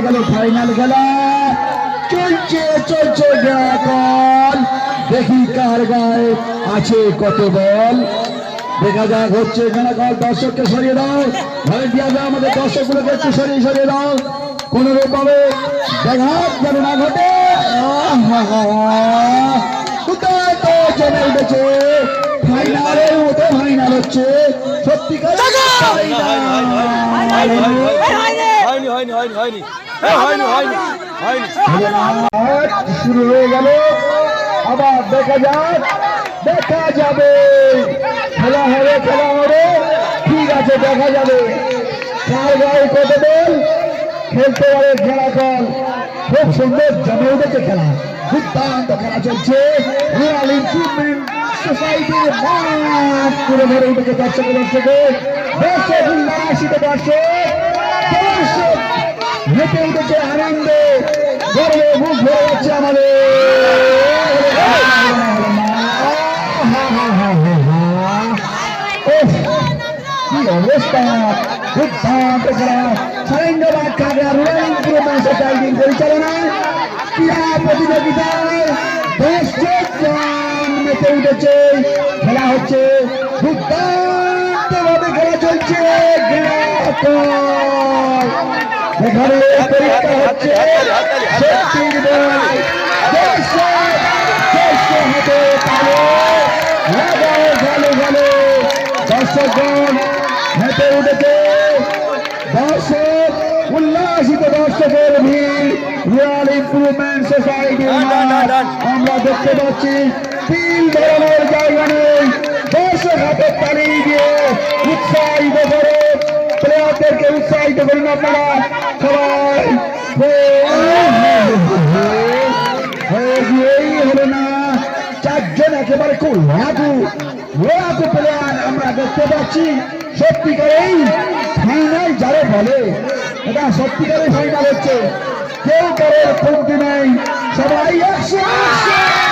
গেল ফাইনাল খেলা চলছে চলছে কল দেখি কার গায়ে আছে কত বল দেখা যাক হচ্ছে এখানে কল দর্শককে সরিয়ে দাও ঘরে দিয়ে যাও আমাদের দর্শকগুলোকে একটু সরিয়ে সরিয়ে দাও কোনোরূপ ভাবে ব্যাঘাত যেন না ঘটে কোথায় তো জমে উঠেছে ফাইনালের মতো ফাইনাল হচ্ছে সত্যিকার শুরু হয়ে গেল আবার দেখা যাক দেখা যাবে খেলা হবে ঠিক আছে দেখা যাবে কার গায়ে কত বল খেলতে পারে খেলা কল খুব সুন্দর জমে উঠেছে খেলা দুর্দান্ত খেলা চলছে রয়্যাল ইমপ্রুভমেন্ট সোসাইটির মাঠ পুরো ভরে উঠেছে দর্শকে উল্লাসিত দর্শক মেতে উঠেছে আনন্দে গর্বে মুখ ভরে যাচ্ছে আমাদের কি অবস্থা দুর্দান্ত খেলা সারেন্দ্রবাদ কাগড়া রয়্যাল ইমপ্রুভমেন্ট সোসাইটির পরিচালনায় ক্রীড়া প্রতিযোগিতায় 10 জন মেতে উঠেছে খেলা হচ্ছে দুর্দান্ত ভাবে খেলা চলছে এখানে পরীক্ষা হচ্ছে শক্তির বল হাতে দর্শকগণ মেতে উঠেছে দর্শক উল্লাসিত দর্শকের ভিড় রয়্যাল ইমপ্রুভমেন্ট সোসাইটি আমরা দেখতে পাচ্ছি 3 ধরনের জায়গা নেই দর্শক হাতে তালি দিয়ে উৎসাহিত করে প্লেয়ারদেরকে উৎসাহিত করুন আপনারা সবাই হলো না 4 জন একেবারে খুব লড়াকু প্লেয়ার আমরা দেখতে পাচ্ছি সত্যিকারেই ফাইনাল যারা বলে এটা সত্যিকারের ফাইনাল হচ্ছে কেউ কারোর কমতি নেই সবাই 100